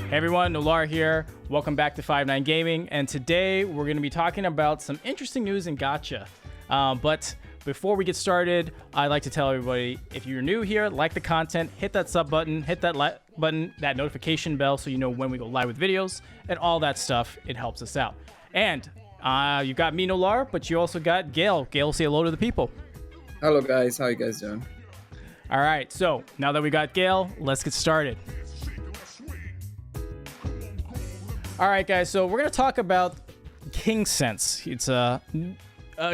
Hey everyone, Nolar here. Welcome back to 5-9 Gaming, and today we're going to be talking about some interesting news in Gacha. But before we get started, I'd like to tell everybody, if you're new here, like the content, hit that sub button, hit that like button, that notification bell so you know when we go live with videos, and all that stuff. It helps us out. And you got me, Nolar, but you also got Gail. Gail, say hello to the people. Hello guys, how you guys doing? All right, so now that we got Gail, let's get started. All right, guys, so we're going to talk about Kingsense. It's a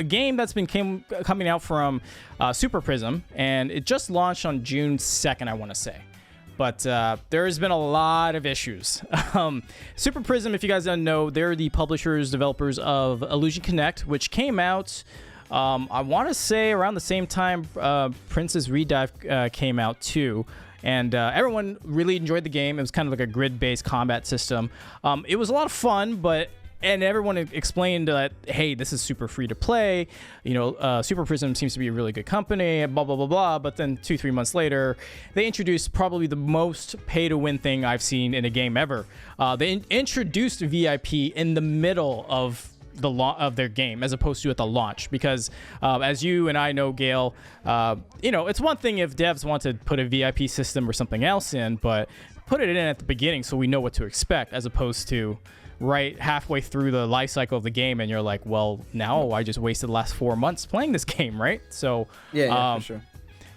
game that's been coming out from Superprism, and it just launched on June 2nd, I want to say. But there has been a lot of issues. Superprism, if you guys don't know, they're the publishers, developers of Illusion Connect, which came out, I want to say, around the same time Princess Redive came out, too. And everyone really enjoyed the game. It was kind of like a grid-based combat system. It was a lot of fun, and everyone explained that, hey, this is super free to play. You know, Superprism seems to be a really good company, blah, blah, blah, blah. But then 2-3 months later, they introduced probably the most pay-to-win thing I've seen in a game ever. They introduced VIP in the middle of their game as opposed to at the launch, because as you and I know, Gail, it's one thing if devs want to put a VIP system or something else in, but put it in at the beginning so we know what to expect, as opposed to right halfway through the life cycle of the game and you're like, well, now I just wasted the last 4 months playing this game, right? So yeah, for sure.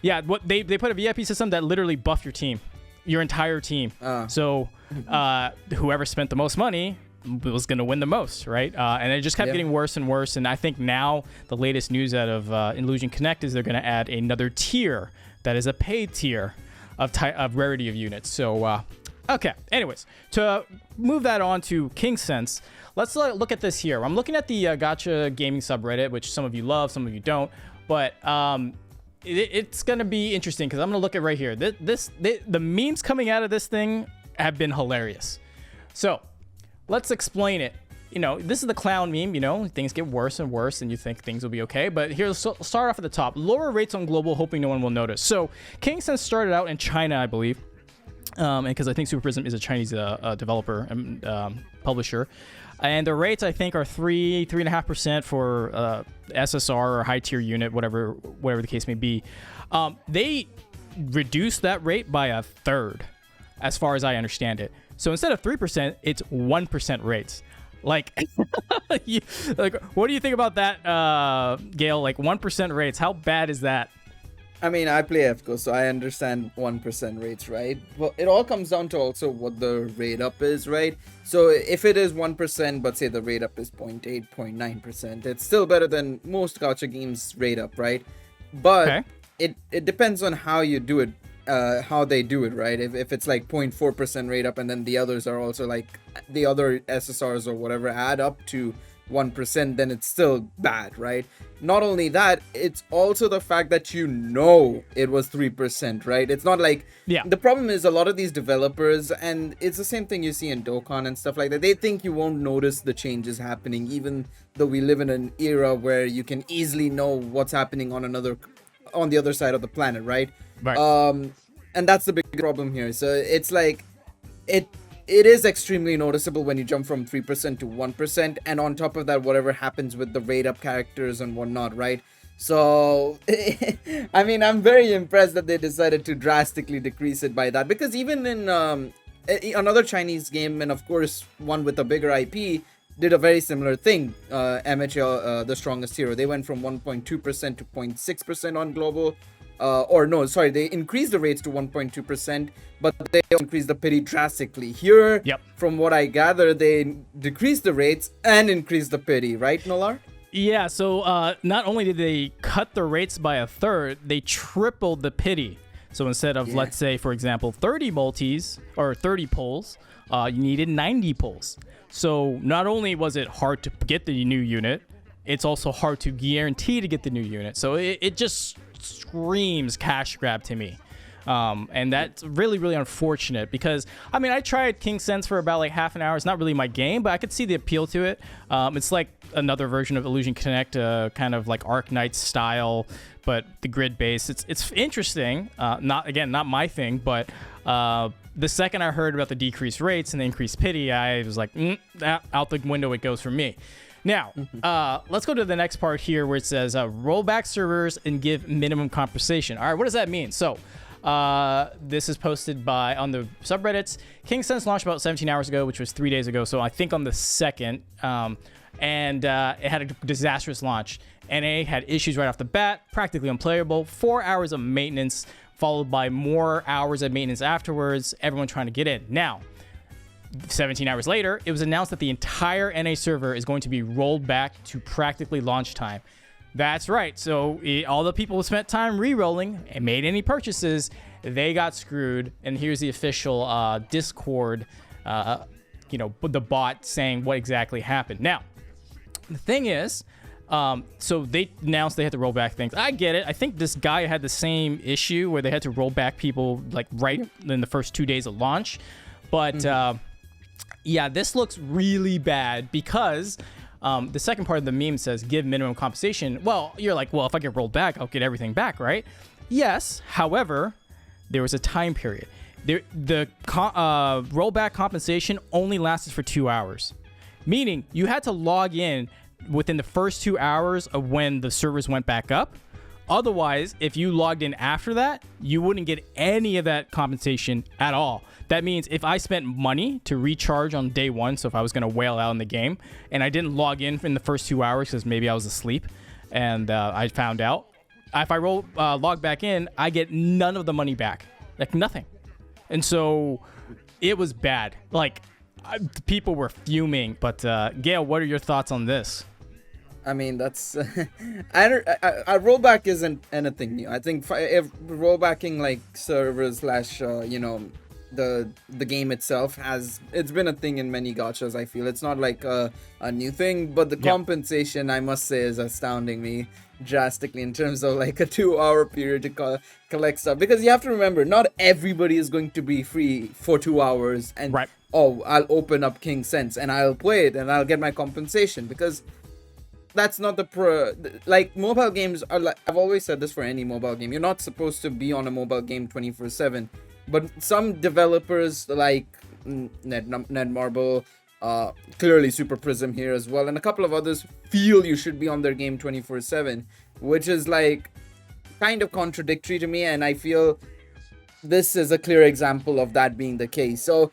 Yeah, what they put a VIP system that literally buffed your entire team. So whoever spent the most money was going to win the most, right? And it just kept getting worse and worse. And I think now the latest news out of Illusion Connect is they're going to add another tier that is a paid tier of rarity of units. So, okay. Anyways, to move that on to Kingsense, let's look at this here. I'm looking at the Gacha gaming subreddit, which some of you love, some of you don't. But it's going to be interesting because I'm going to look at right here. The memes coming out of this thing have been hilarious. So let's explain it. You know, this is the clown meme. You know, things get worse and worse, and you think things will be okay. But here's start off at the top. Lower rates on global, hoping no one will notice. So Kingsense started out in China, I believe, and because I think Superprism is a Chinese developer and publisher, and the rates I think are 3.5% for SSR or high tier unit, whatever the case may be. They reduced that rate by a third, as far as I understand it. So instead of 3%, it's 1% rates. Like, what do you think about that, Gail? Like 1% rates, how bad is that? I mean, I play FCO, so I understand 1% rates, right? Well, it all comes down to also what the rate up is, right? So if it is 1%, but say the rate up is 0.8, 0.9%, it's still better than most Gacha games rate up, right? But it depends on how you do it. How they do it, right? If it's like 0.4% rate up and then the others are also like the other SSRs or whatever add up to 1%, then it's still bad, right? Not only that, it's also the fact that it was 3%, right? It's not like the problem is a lot of these developers, and it's the same thing you see in Dokkan and stuff like that, they think you won't notice the changes happening, even though we live in an era where you can easily know what's happening on the other side of the planet, right? Right. And that's the big problem here. So it's like it is extremely noticeable when you jump from 3% to 1%, and on top of that, whatever happens with the rate up characters and whatnot, right? So I mean, I'm very impressed that they decided to drastically decrease it by that, because even in another Chinese game, and of course one with a bigger IP, did a very similar thing. MHL, the strongest hero, they went from 1.2% to 0.6% on global. They increased the rates to 1.2%, but they increased the pity drastically. Here, from what I gather, they decreased the rates and increased the pity, right, Nolar? Yeah, so not only did they cut the rates by a third, they tripled the pity. So instead of, let's say, for example, 30 multis or 30 pulls, you needed 90 pulls. So not only was it hard to get the new unit, it's also hard to guarantee to get the new unit. So it just screams cash grab to me. And that's really, really unfortunate because, I mean, I tried Kingsense for about like half an hour. It's not really my game, but I could see the appeal to it. It's like another version of Illusion Connect, kind of like Arc Knight style, but the grid base. It's interesting. Not my thing, but the second I heard about the decreased rates and the increased pity, I was like, out the window it goes for me. Now, let's go to the next part here where it says rollback servers and give minimum compensation. All right, what does that mean? So this is posted on the subreddits. Kingsense launched about 17 hours ago, which was 3 days ago. So I think on the 2nd, and it had a disastrous launch. NA had issues right off the bat, practically unplayable, 4 hours of maintenance, followed by more hours of maintenance afterwards, everyone trying to get in. Now, 17 hours later, it was announced that the entire NA server is going to be rolled back to practically launch time. That's right. So all the people who spent time re-rolling and made any purchases, they got screwed. And here's the official Discord, the bot saying what exactly happened. Now, the thing is, so they announced they had to roll back things. I get it. I think this guy had the same issue where they had to roll back people like right in the first 2 days of launch. But yeah, this looks really bad because the second part of the meme says give minimum compensation. Well, you're like, well, if I get rolled back, I'll get everything back, right? Yes. However, there was a time period. The rollback compensation only lasted for 2 hours, meaning you had to log in within the first 2 hours of when the servers went back up. Otherwise, if you logged in after that, you wouldn't get any of that compensation at all. That means if I spent money to recharge on day one, so if I was going to whale out in the game, and I didn't log in the first 2 hours because maybe I was asleep and I found out, if I log back in, I get none of the money back. Like nothing. And so it was bad. Like people were fuming. But Gail, what are your thoughts on this? I mean, that's I rollback isn't anything new. I think if rollbacking like servers / the game itself it's been a thing in many gachas. I feel it's not like a new thing, but the compensation, I must say, is astounding me drastically in terms of like a 2 hour period to collect stuff, because you have to remember not everybody is going to be free for 2 hours and I'll open up Kingsense and I'll play it and I'll get my compensation, because that's not like mobile games are like, I've always said this for any mobile game, you're not supposed to be on a mobile game 24/7, but some developers like Netmarble, clearly Superprism here as well, and a couple of others feel you should be on their game 24/7, which is like kind of contradictory to me, and I feel this is a clear example of that being the case. So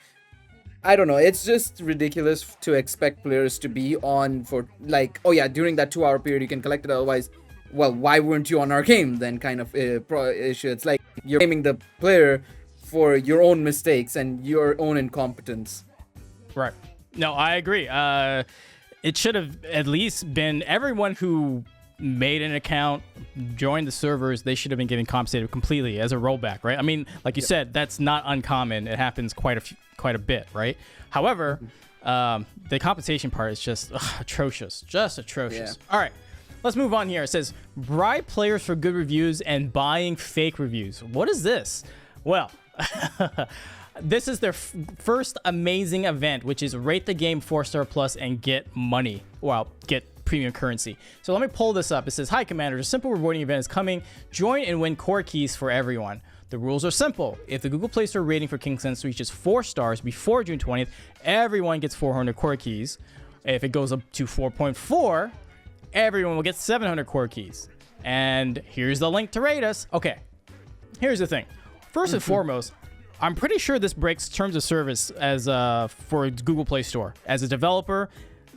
I don't know, it's just ridiculous to expect players to be on for like, oh yeah, during that 2 hour period you can collect it, otherwise, well, why weren't you on our game then, kind of issue. It's like you're blaming the player for your own mistakes and your own incompetence. Right. No, I agree. It should have at least been everyone who made an account, joined the servers, they should have been getting compensated completely as a rollback, right? I mean, like you said, that's not uncommon. It happens quite a bit, right? However, the compensation part is just atrocious, just atrocious. Yeah. All right, let's move on here. It says bribe players for good reviews and buying fake reviews. What is this? Well, this is their first amazing event, which is rate the game 4-star plus and get money. Well, get premium currency. So let me pull this up. It says, hi commanders, a simple rewarding event is coming. Join and win core keys for everyone. The rules are simple. If the Google Play Store rating for Kingsense reaches 4 stars before June 20th, everyone gets 400 core keys. If it goes up to 4.4, everyone will get 700 core keys. And here's the link to rate us. Okay, here's the thing. First and foremost, I'm pretty sure this breaks terms of service as for Google Play Store. As a developer,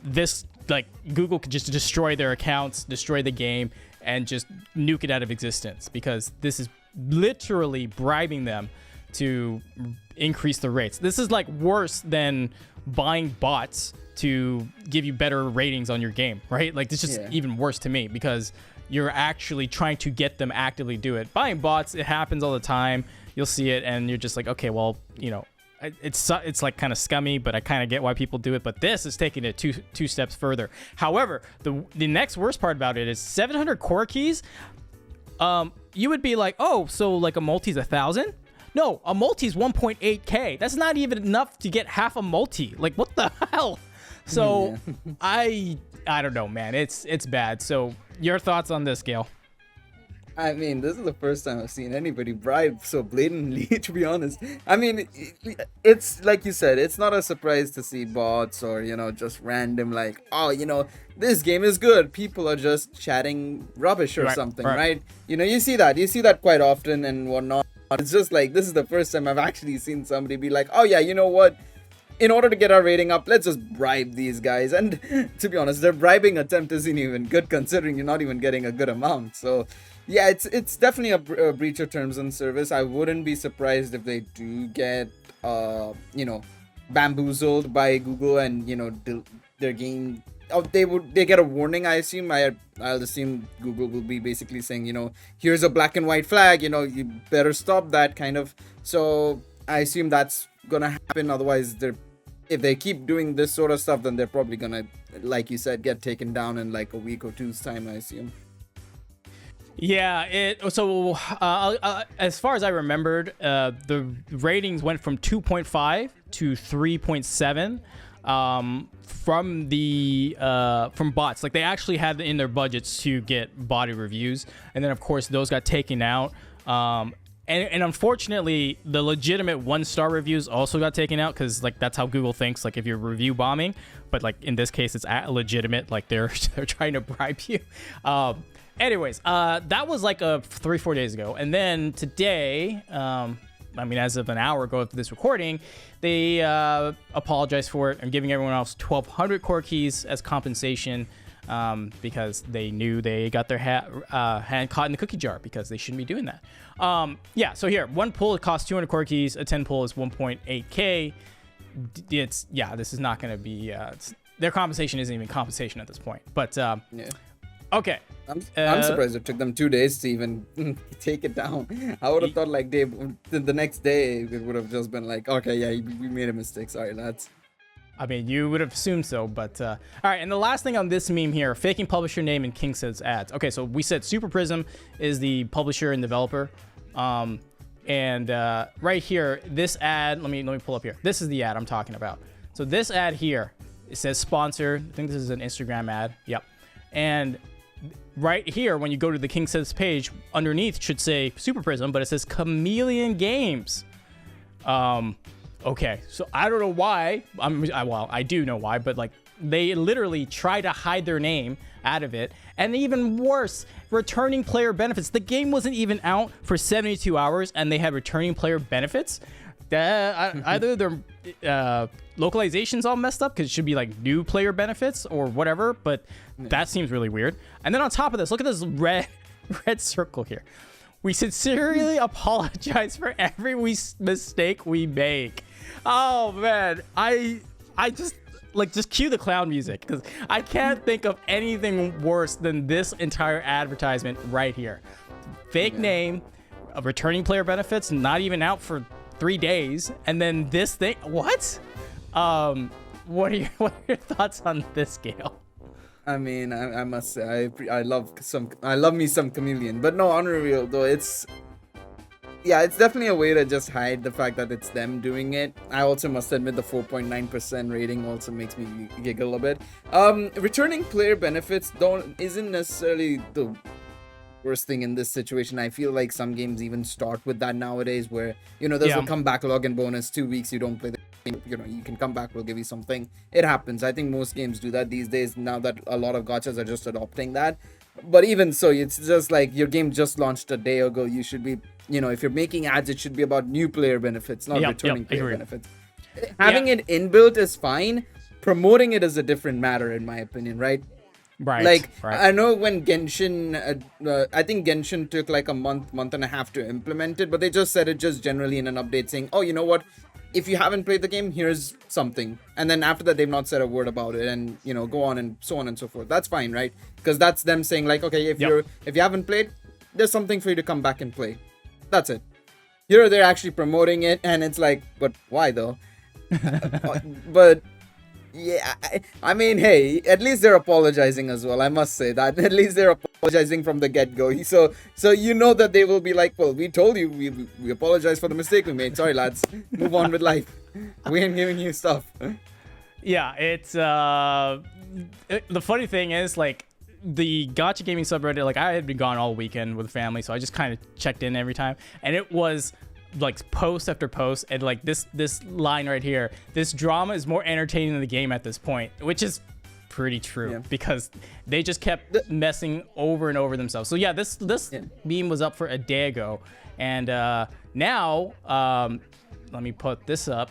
this like Google could just destroy their accounts, destroy the game, and just nuke it out of existence, because this is literally bribing them to increase the rates. This is like worse than buying bots to give you better ratings on your game, right? Like this is just even worse to me, because you're actually trying to get them actively do it. Buying bots, it happens all the time. You'll see it and you're just like, okay, well, you know, it's like kind of scummy, but I kind of get why people do it. But this is taking it two steps further. However, the next worst part about it is 700 core keys. You would be like, oh, so like a multi's 1,000? no, a multi is 1.8K. That's not even enough to get half a multi. Like, what the hell? So I don't know, man. It's bad. So your thoughts on this, Gail? I mean, this is the first time I've seen anybody bribe so blatantly, to be honest. I mean, it's like you said, it's not a surprise to see bots or, just random, like, oh, this game is good. People are just chatting rubbish or something, right? You see that quite often and whatnot. It's just like, this is the first time I've actually seen somebody be like, oh, yeah, you know what? In order to get our rating up, let's just bribe these guys. And to be honest, their bribing attempt isn't even good considering you're not even getting a good amount. So yeah, it's definitely a breach of terms and service. I wouldn't be surprised if they do get bamboozled by Google and their game. Oh, they get a warning. I assume I'll assume Google will be basically saying, here's a black and white flag. You better stop that kind of. So I assume that's gonna happen. Otherwise, if they keep doing this sort of stuff, then they're probably gonna, like you said, get taken down in like a week or two's time, I assume. Yeah, as far as I remembered, the ratings went from 2.5 to 3.7 from bots. Like, they actually had in their budgets to get body reviews, and then of course those got taken out. And unfortunately, the legitimate 1-star reviews also got taken out because, like, that's how Google thinks. Like, if you're review bombing, but like in this case, it's legitimate. Like, they're trying to bribe you. Anyways, that was like 3-4 days ago, and then today, as of an hour ago of this recording, they apologized for it and giving everyone else 1,200 core keys as compensation. Because they knew they got their hand caught in the cookie jar because they shouldn't be doing that. So here, one pull, it costs 200 core keys. A 10 pull is 1.8K. This is not going to be, their compensation isn't even compensation at this point. But, okay. I'm surprised it took them 2 days to even take it down. I would have thought like the next day it would have just been like, okay, yeah, we made a mistake. Sorry, lads. You would have assumed so, but all right. And the last thing on this meme here, faking publisher name in Kingsense ads. Okay, so we said Superprism is the publisher and developer, and right here, this ad. Let me pull up here. This is the ad I'm talking about. So this ad here, it says sponsor. I think this is an Instagram ad. Yep. And right here, when you go to the Kingsense page, underneath should say Superprism, but it says Chameleon Games. Okay, so I don't know why. I do know why, but like they literally try to hide their name out of it. And even worse, returning player benefits. The game wasn't even out for 72 hours and they had returning player benefits. Either their localization's all messed up because it should be like new player benefits or whatever, but that seems really weird. And then on top of this, look at this red circle here. We sincerely apologize for every mistake we make. Oh man, I just cue the clown music because I can't think of anything worse than this entire advertisement right here. Fake name, returning player benefits, not even out for 3 days, and then this thing. What? What are your thoughts on this, Gail? I mean, I must say, I love me some Chameleon, but no, on real though, it's definitely a way to just hide the fact that it's them doing it. I also must admit the 4.9% rating also makes me giggle a bit. Returning player benefits isn't necessarily the worst thing in this situation. I feel like some games even start with that nowadays, where there's a comeback login bonus. 2 weeks you don't play the game, you can come back, we'll give you something. It happens. I think most games do that these days now that a lot of gachas are just adopting that. But even so, it's just like your game just launched a day ago. You should be, if you're making ads, it should be about new player benefits, not returning player benefits. Having it inbuilt is fine. Promoting it is a different matter, in my opinion, right? Right. I know when Genshin, I think Genshin took like a month and a half to implement it, but they just said it just generally in an update saying, oh, you know what? If you haven't played the game, here's something. And then after that, they've not said a word about it, and go on and so on and so forth. That's fine, right? Because that's them saying like, okay, if you haven't played, there's something for you to come back and play. That's it. They're actually promoting it, and it's like, but why though? But Yeah, I mean, hey, at least they're apologizing as well. I must say that at least they're apologizing from the get-go. So you know that they will be like, well, we told you, we apologize for the mistake we made. Sorry, lads, move on with life. We ain't giving you stuff. Yeah, it's the funny thing is, like, the Gacha gaming subreddit, like, I had been gone all weekend with family, so I just kind of checked in every time, and it was like post after post, and like this line right here, this drama is more entertaining than the game at this point, which is pretty true, because they just kept messing over and over themselves. So yeah, this meme was up for a day ago, and now let me put this up.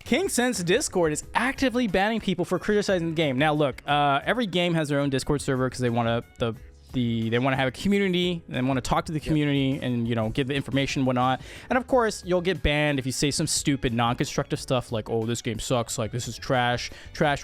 Kingsense Discord is actively banning people for criticizing the game. Now look, every game has their own Discord server because they want to they want to have a community, they want to talk to the community, and, you know, give the information, whatnot. And of course, you'll get banned if you say some stupid, non-constructive stuff like, "Oh, this game sucks," like, "This is trash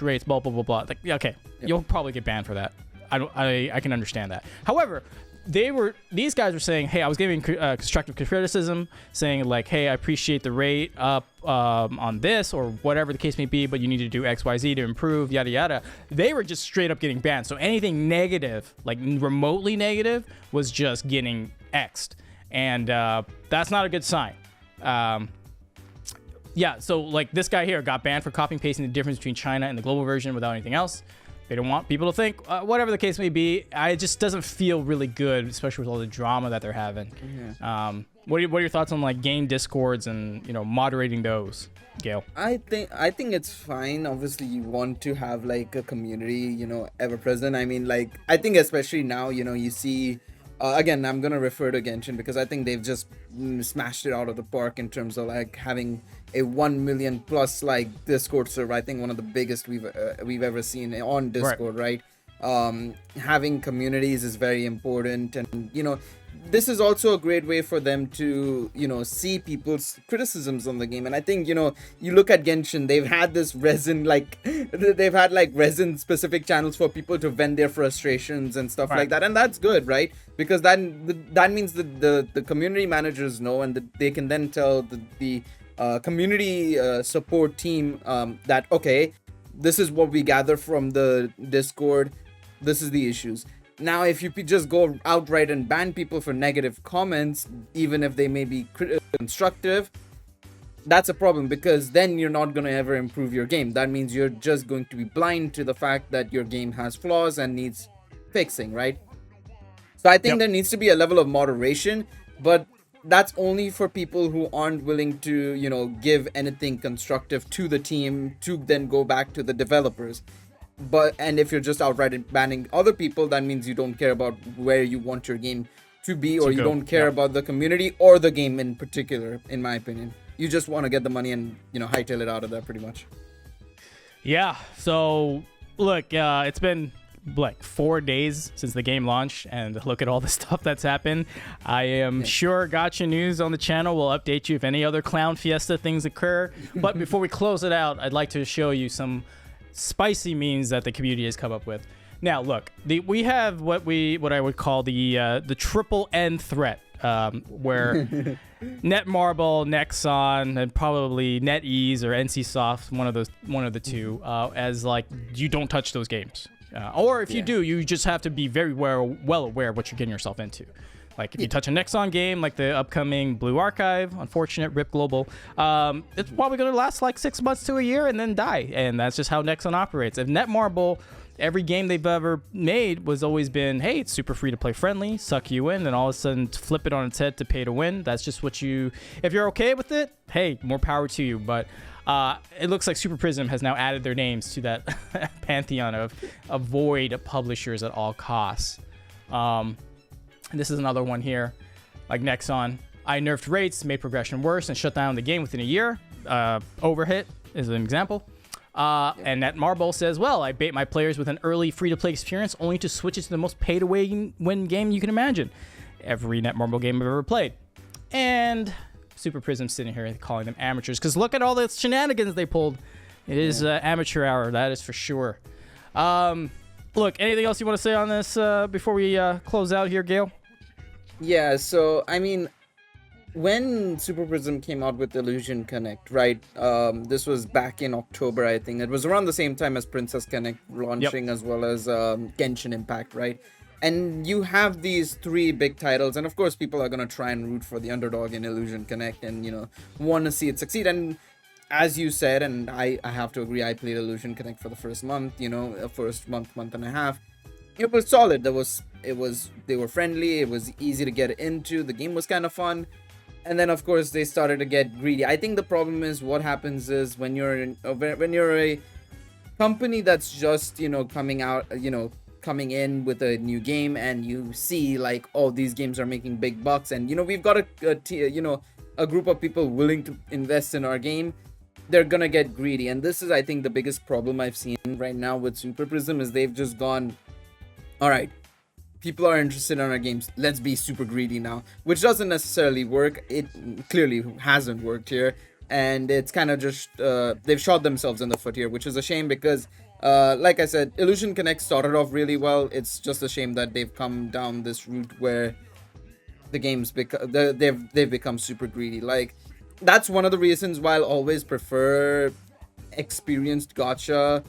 rates," blah blah blah blah. Like, okay, you'll probably get banned for that. I can understand that. However, these guys were saying, hey, I was giving constructive criticism, saying like, hey, I appreciate the rate up on this, or whatever the case may be, but you need to do XYZ to improve, yada yada. They were just straight up getting banned. So anything negative, like remotely negative, was just getting X'd, and that's not a good sign. Yeah, so like this guy here got banned for copying pasting the difference between China and the global version without anything else. They don't want people to think, whatever the case may be. It just doesn't feel really good, especially with all the drama that they're having. Yeah. What are your thoughts on like game discords and, you know, moderating those, Gail? I think it's fine. Obviously, you want to have like a community, you know, ever present. I mean, like, I think especially now, you know, you see. Again, I'm gonna refer to Genshin because I think they've just smashed it out of the park in terms of like having a 1 million plus like Discord server. I think one of the biggest we've ever seen on Discord, right? Having communities is very important, and, you know, this is also a great way for them to, you know, see people's criticisms on the game. And I think, you know, you look at Genshin, they've had this resin, like, they've had like resin specific channels for people to vent their frustrations and stuff like that. And that's good, right? Because that means that the community managers know, and that they can then tell the community support team that, okay, this is what we gather from the Discord, this is the issues. Now, if you just go outright and ban people for negative comments, even if they may be constructive, that's a problem, because then you're not going to ever improve your game. That means you're just going to be blind to the fact that your game has flaws and needs fixing, right? So I think there needs to be a level of moderation, but that's only for people who aren't willing to, you know, give anything constructive to the team to then go back to the developers. And if you're just outright banning other people, that means you don't care about where you want your game to be, or you don't care about the community or the game in particular, in my opinion. You just want to get the money and, you know, hightail it out of there pretty much. Yeah, so look, it's been like 4 days since the game launched, and look at all the stuff that's happened. I am sure Gacha News on the channel will update you if any other Clown Fiesta things occur. But before we close it out, I'd like to show you some spicy memes that the community has come up with. Now, look, we have what I would call the triple N threat, where Netmarble, Nexon, and probably NetEase or NCSoft, one of the two, as like, you don't touch those games, or if you do, you just have to be very well aware of what you're getting yourself into. Like, if you touch a Nexon game, like the upcoming Blue Archive, unfortunate, RIP Global, it's probably going to last like 6 months to a year and then die. And that's just how Nexon operates. If Netmarble, every game they've ever made was always been, hey, it's super free to play friendly, suck you in, then all of a sudden flip it on its head to pay to win. That's just what if you're okay with it, hey, more power to you. But it looks like Superprism has now added their names to that pantheon of avoid publishers at all costs. This is another one here, like Nexon. I nerfed rates, made progression worse, and shut down the game within a year. Overhit is an example. And Netmarble says, well, I bait my players with an early free-to-play experience only to switch it to the most pay-to-win game you can imagine. Every Netmarble game I've ever played. And Superprism sitting here calling them amateurs, because look at all the shenanigans they pulled. It is amateur hour, that is for sure. Look, anything else you want to say on this before we close out here, Gail? Yeah, so, I mean, when Superprism came out with Illusion Connect, right? This was back in October, I think. It was around the same time as Princess Connect launching, as well as Genshin Impact, right? And you have these three big titles, and of course, people are gonna try and root for the underdog in Illusion Connect, and want to see it succeed. And as you said, and I have to agree, I played Illusion Connect for the first month, first month and a half. It was solid. They were friendly. It was easy to get into. The game was kind of fun. And then of course they started to get greedy. I think the problem is what happens is when you're a company that's just coming in with a new game, and you see like, oh, these games are making big bucks, and we've got a group of people willing to invest in our game. They're gonna get greedy, and this is, I think, the biggest problem I've seen right now with Superprism is they've just gone, all right, people are interested in our games, let's be super greedy now, which doesn't necessarily work. It clearly hasn't worked here, and it's kind of just they've shot themselves in the foot here, which is a shame because like I said, Illusion Connect started off really well. It's just a shame that they've come down this route where the games they've become super greedy. Like, that's one of the reasons why I'll always prefer experienced gacha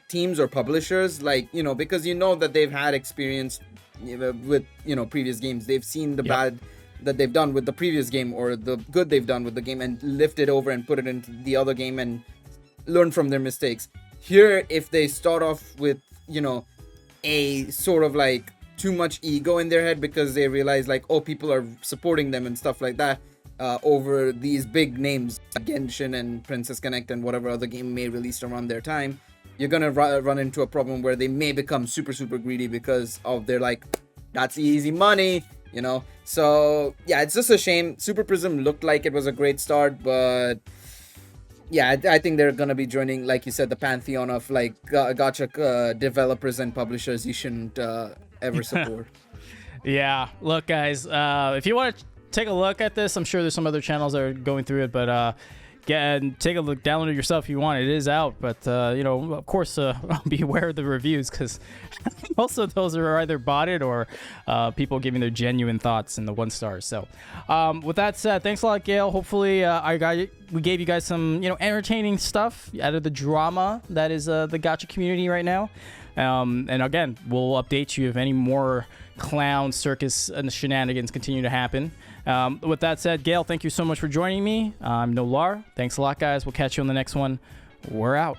teams or publishers, like, because that they've had experience with previous games. They've seen the bad that they've done with the previous game, or the good they've done with the game, and lift it over and put it into the other game and learn from their mistakes. Here, if they start off with a sort of like too much ego in their head because they realize like, oh, people are supporting them and stuff like that, over these big names, Genshin and Princess Connect and whatever other game may release around their time, you're gonna run into a problem where they may become super greedy because of their like, that's easy money, So yeah, it's just a shame. Superprism looked like it was a great start, but yeah, I think they're gonna be joining, like you said, the pantheon of like gacha developers and publishers you shouldn't ever support. Yeah, look, guys, if you want to take a look at this, I'm sure there's some other channels that are going through it, but take a look, download it yourself if you want. It is out, but of course, be aware of the reviews, because most of those are either botted or people giving their genuine thoughts in the 1 stars. So with that said, thanks a lot, Gail. Hopefully we gave you guys some entertaining stuff out of the drama that is the gacha community right now. And again, we'll update you if any more clown circus and shenanigans continue to happen. With that said, Gail, thank you so much for joining me. I'm Nolar. Thanks a lot, guys. We'll catch you on the next one. We're out.